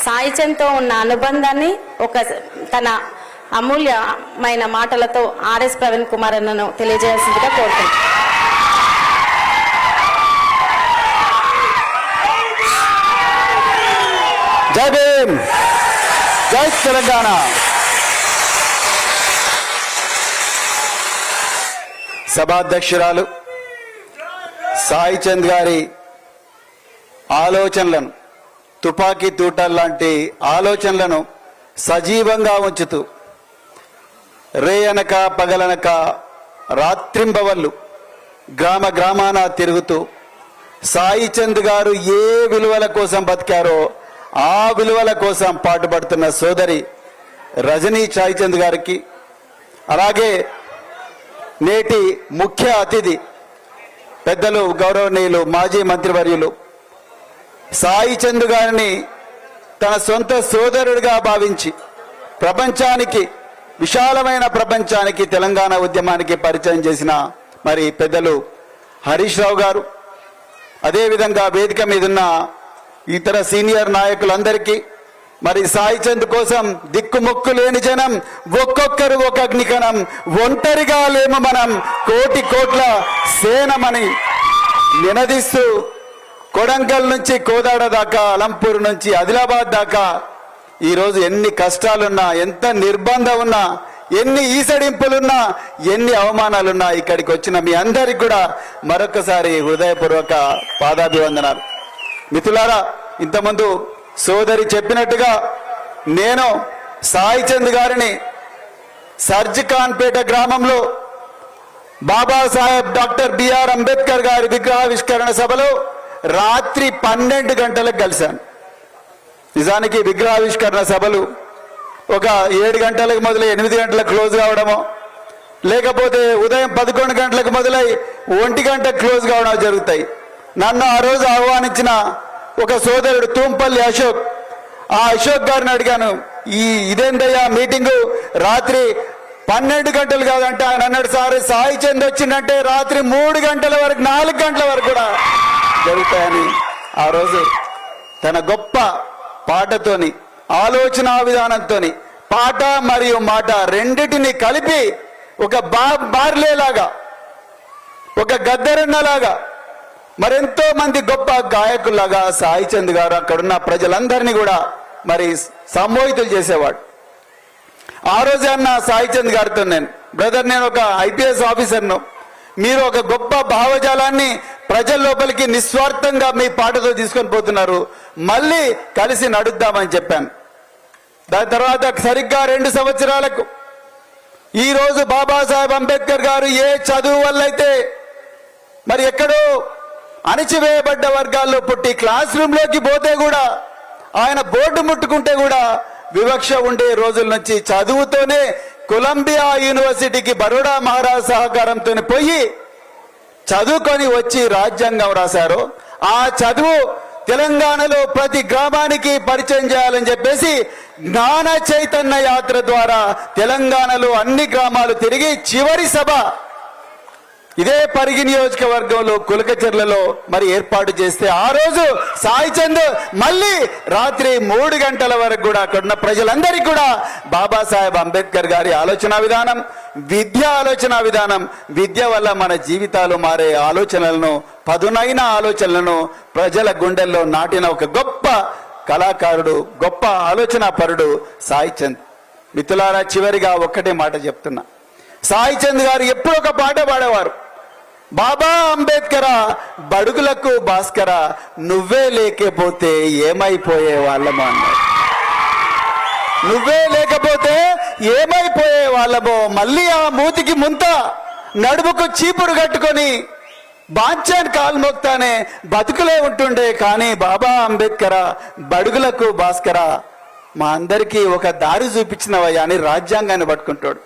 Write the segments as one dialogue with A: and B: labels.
A: సాయి చంద్తో ఉన్న అనుబంధాన్ని తన అమూల్యమైన మాటలతో ఆర్ఎస్ ప్రవీణ్ కుమార్ అన్నను తెలియజేయాల్సిందిగా కోరుతున్నాను.
B: జై భీమ్, జై తెలంగాణ. సభాధ్యక్షురాలు సాయి చంద్ గారి ఆలోచనలను, తుపాకీ తూటల్లాంటి ఆలోచనలను సజీవంగా ఉంచుతూ రేయనక పగలనక రాత్రింబవళ్ళు గ్రామ గ్రామాన తిరుగుతూ సాయి చంద్ గారు ఏ విలువల కోసం బతికారో ఆ విలువల కోసం పాటుపడుతున్న సోదరి రజనీ సాయి చంద్ గారికి, అలాగే నేటి ముఖ్య అతిథి పెద్దలు గౌరవనీయులు మాజీ మంత్రివర్యులు సాయి చంద్ గారిని తన సొంత సోదరుడిగా భావించి ప్రపంచానికి, విశాలమైన ప్రపంచానికి తెలంగాణ ఉద్యమానికి పరిచయం చేసిన మరి పెద్దలు హరీష్ రావు గారు, అదేవిధంగా వేదిక మీదున్న ఇతర సీనియర్ నాయకులందరికీ, మరి సాయి చంద్ కోసం దిక్కుముక్కు లేని జనం, ఒక్కొక్కరు ఒక అగ్నికణం, ఒంటరిగా లేము మనం, కోటి కోట్ల సేనమని నినదిస్తూ కొడంగల్ నుంచి కోదాడ దాకా, అలంపూర్ నుంచి ఆదిలాబాద్ దాకా ఈరోజు ఎన్ని కష్టాలున్నా, ఎంత నిర్బంధం ఉన్నా, ఎన్ని ఈసడింపులున్నా, ఎన్ని అవమానాలున్నా ఇక్కడికి వచ్చిన మీ అందరికి కూడా మరొకసారి హృదయపూర్వక పాదాభివందనాలు. మిత్రులారా, ఇంతకుముందు సోదరి చెప్పినట్టుగా నేను సాయి చంద్ గారిని సర్జిఖాన్పేట గ్రామంలో బాబాసాహెబ్ డాక్టర్ బిఆర్ అంబేద్కర్ గారి విగ్రహావిష్కరణ సభలో రాత్రి 12 గంటలకు కలిశాను. నిజానికి విగ్రహావిష్కరణ సభలు ఒక 7 గంటలకు మొదలై 8 గంటలకు క్లోజ్ కావడమో, లేకపోతే ఉదయం 11 గంటలకు మొదలై 1 గంటకు క్లోజ్ కావడం జరుగుతాయి. నన్ను ఆ రోజు ఆహ్వానించిన ఒక సోదరుడు తూంపల్లి అశోక్, ఆ అశోక్ గారిని అడిగాను, ఇదేందయ్యా మీటింగు రాత్రి 12 గంటలు కాదంటే ఆయన అన్నాడు, సార్ సాయి చంద్ వచ్చిందంటే రాత్రి 3 గంటల వరకు 4 గంటల వరకు కూడా జరుగుతాయని ఆ రోజు తన గొప్ప పాటతోని, ఆలోచన విధానంతోని, పాట మరియు మాట రెండిటిని కలిపి ఒక బార్లేలాగా, ఒక గద్దరన్నలాగా, మరెంతో మంది గొప్ప గాయకుల్లాగా సాయి చంద్ గారు అక్కడున్న ప్రజలందరినీ కూడా మరి సమ్మోహితులు చేసేవాడు. ఆ రోజే అన్న సాయి చంద్ గారితో, బ్రదర్ నేను ఒక ఐపీఎస్ ఆఫీసర్ను, మీరు ఒక గొప్ప భావజాలాన్ని ప్రజల లోపలికి నిస్వార్థంగా మీ పాటతో తీసుకొని పోతున్నారు, మళ్ళీ కలిసి నడుద్దామని చెప్పాను. దాని తర్వాత సరిగ్గా 2 సంవత్సరాలకు ఈరోజు బాబాసాహెబ్ అంబేద్కర్ గారు ఏ చదువు వల్ల అయితే మరి ఎక్కడో అణిచివేయబడ్డ వర్గాల్లో పుట్టి క్లాస్ రూమ్లోకి పోతే కూడా, ఆయన బోర్డు ముట్టుకుంటే కూడా వివక్ష ఉండే రోజుల నుంచి చదువుతోనే కొలంబియా యూనివర్సిటీకి బరోడా మహారాజ్ సహకారంతో పోయి చదువుకొని వచ్చి రాజ్యాంగం రాశారు. ఆ చదువు తెలంగాణలో ప్రతి గ్రామానికి పరిచయం చేయాలని చెప్పేసి జ్ఞాన చైతన్య యాత్ర ద్వారా తెలంగాణలో అన్ని గ్రామాలు తిరిగి చివరి సభ ఇదే పరిగి నియోజకవర్గంలో కులకచర్లలో మరి ఏర్పాటు చేస్తే ఆ రోజు సాయి చంద్ మళ్ళీ రాత్రి 3 గంటల వరకు కూడా అక్కడున్న ప్రజలందరికీ కూడా బాబాసాహెబ్ అంబేద్కర్ గారి ఆలోచన విధానం, ఆలోచన విధానం, విద్య వల్ల మన జీవితాలు మారే ఆలోచనలను, పదునైన ఆలోచనలను ప్రజల గుండెల్లో నాటిన ఒక గొప్ప కళాకారుడు, గొప్ప ఆలోచన పరుడు సాయి చంద్. మిత్రులారా, చివరిగా ఒక్కటే మాట చెప్తున్నా, సాయి చంద్ గారు ఎప్పుడు ఒక పాట పాడేవారు, బాబా అంబేద్కర బడుగులకు భాస్కర నువ్వే లేకపోతే ఏమైపోయే వాళ్ళమో అన్నారు. నువ్వే లేకపోతే ఏమైపోయే వాళ్ళమో, మళ్ళీ ఆ మూతికి ముంత, నడుముకు చీపురు కట్టుకొని బాంచాన్ కాలు మోక్తానే బతుకులే ఉంటుండే, కానీ బాబా అంబేద్కర బడుగులకు భాస్కర మా అందరికీ ఒక దారి చూపించినవయ్యా అని రాజ్యాంగాన్ని పట్టుకుంటాడు.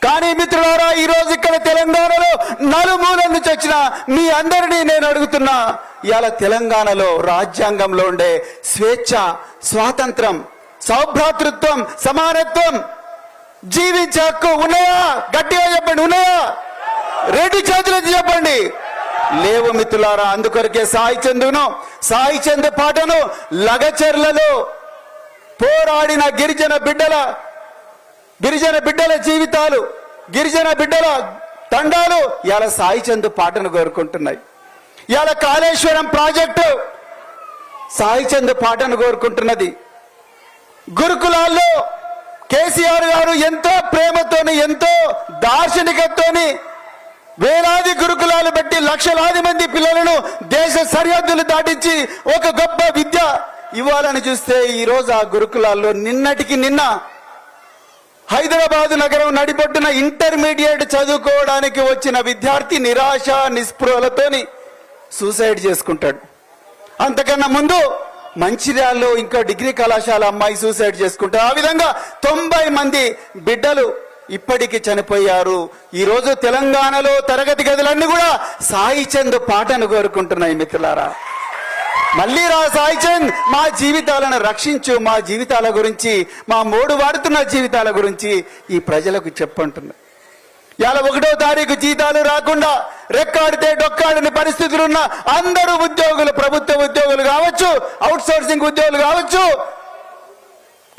B: కానీ మిత్రులారా, ఈరోజు ఇక్కడ తెలంగాణలో నలుమూలల నుంచి వచ్చిన మీ అందరినీ నేను అడుగుతున్నా, ఇవాళ తెలంగాణలో రాజ్యాంగంలో ఉండే స్వేచ్ఛ, స్వాతంత్రం, సౌభ్రాతృత్వం, సమానత్వం, జీవించే హక్కు ఉన్నాయా? గట్టిగా చెప్పండి, ఉన్నాయా? 2 చేతులెత్తి చెప్పండి. లేవు మిత్రులారా. అందుకొరకే సాయి చంద్ పాటను లగచర్లలో పోరాడిన గిరిజన బిడ్డల జీవితాలు, గిరిజన బిడ్డల తండాలు ఇవాళ సాయి చంద్ పాటను కోరుకుంటున్నాయి. ఇవాళ కాళేశ్వరం ప్రాజెక్టు సాయి చంద్ పాటను కోరుకుంటున్నది. గురుకులాల్లో కేసీఆర్ గారు ఎంతో ప్రేమతోని, ఎంతో దార్శనికతతోని వేలాది గురుకులాలు పెట్టి లక్షలాది మంది పిల్లలను దేశ సరిహద్దులు దాటించి ఒక గొప్ప విద్య ఇవ్వాలని చూస్తే ఈరోజు ఆ గురుకులాల్లో నిన్నటికి నిన్న హైదరాబాద్ నగరం నడిబొడ్డున ఇంటర్మీడియట్ చదువుకోవడానికి వచ్చిన విద్యార్థి నిరాశ నిస్పృహలతోని సూసైడ్ చేసుకుంటాడు. అంతకన్నా ముందు మంచిర్యాలలో ఇంకా డిగ్రీ కళాశాల అమ్మాయి సూసైడ్ చేసుకుంటారు. ఆ విధంగా 90 మంది బిడ్డలు ఇప్పటికి చనిపోయారు. ఈ రోజు తెలంగాణలో తరగతి గదులన్నీ కూడా సాయి చంద్ పాటను కోరుకుంటున్నాయి. మిత్రులారా, మళ్ళీ రా సాయి చంద్, మా జీవితాలను రక్షించు, మా జీవితాల గురించి, మా మోడు వాడుతున్న జీవితాల గురించి ఈ ప్రజలకు చెప్పంటున్నా. ఇవాళ 1వ తారీఖు జీతాలు రాకుండా రెక్కాడితే డొక్కాడని పరిస్థితులున్న అందరూ ఉద్యోగులు, ప్రభుత్వ ఉద్యోగులు కావచ్చు, అవుట్ సోర్సింగ్ ఉద్యోగులు కావచ్చు,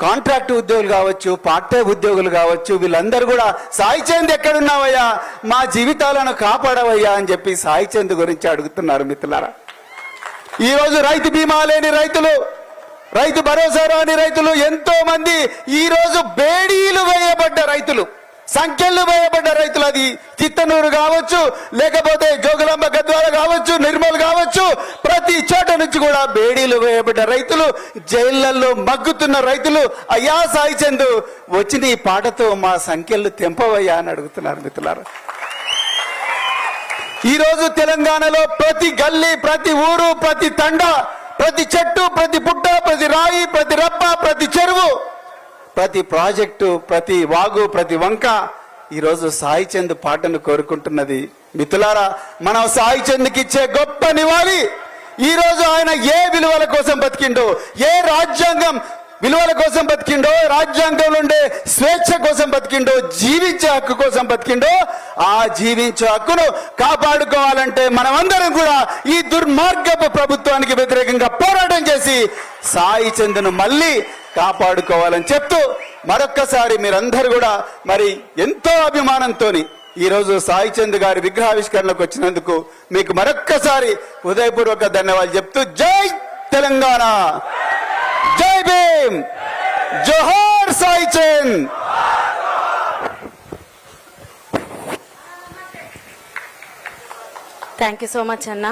B: కాంట్రాక్ట్ ఉద్యోగులు కావచ్చు, పార్ట్ టైం ఉద్యోగులు కావచ్చు, వీళ్ళందరూ కూడా సాయి చంద్ ఎక్కడున్నావయ్యా, మా జీవితాలను కాపాడవయ్యా అని చెప్పి సాయి చంద్ గురించి అడుగుతున్నారు. మిత్రులారా, ఈ రోజు రైతు బీమా లేని రైతులు, రైతు భరోసా రాని రైతులు ఎంతో మంది, ఈ రోజు బేడీలు వేయబడ్డ రైతులు, సంఖ్యలు వేయబడ్డ రైతులు, అది చిత్తనూరు కావచ్చు, లేకపోతే జోగులాంబ గద్వాల కావచ్చు, నిర్మల్ కావచ్చు, ప్రతి చోట నుంచి కూడా బేడీలు వేయబడ్డ రైతులు, జైళ్లలో మగ్గుతున్న రైతులు, అయ్యా సాయి చంద్ వచ్చిన ఈ పాటతో మా సంఖ్యలు తెంపవయ్యా అని అడుగుతున్నారు. మిత్రులారా, ఈ రోజు తెలంగాణలో ప్రతి గల్లీ, ప్రతి ఊరు, ప్రతి తండ, ప్రతి చెట్టు, ప్రతి పుట్ట, ప్రతి రాయి, ప్రతి రప్ప, ప్రతి చెరువు, ప్రతి ప్రాజెక్టు, ప్రతి వాగు, ప్రతి వంక ఈరోజు సాయి చంద్ పాటను కోరుకుంటున్నది. మిత్రులారా, మనం సాయి చంద్కి ఇచ్చే గొప్ప నివాళి. ఈ రోజు ఆయన ఏ విలువల కోసం బతికిండో, ఏ రాజ్యాంగం విలువల కోసం బతికిండో, రాజ్యాంగంలో ఉండే స్వేచ్ఛ కోసం బతికిండో, జీవించే హక్కు కోసం బతికిండో, ఆ జీవించే హక్కును కాపాడుకోవాలంటే మనమందరం కూడా ఈ దుర్మార్గపు ప్రభుత్వానికి వ్యతిరేకంగా పోరాటం చేసి సాయి చంద్ను మళ్ళీ కాపాడుకోవాలని చెప్తూ మరొక్కసారి మీరందరూ కూడా మరి ఎంతో అభిమానంతో ఈ రోజు సాయి చంద్ గారి విగ్రహావిష్కరణకు వచ్చినందుకు మీకు మరొక్కసారి హృదయపూర్వక ధన్యవాదాలు చెప్తూ, జై తెలంగాణ, జై భీమ్, జోహార్ Sai Chand.
A: Thank you so much అన్న.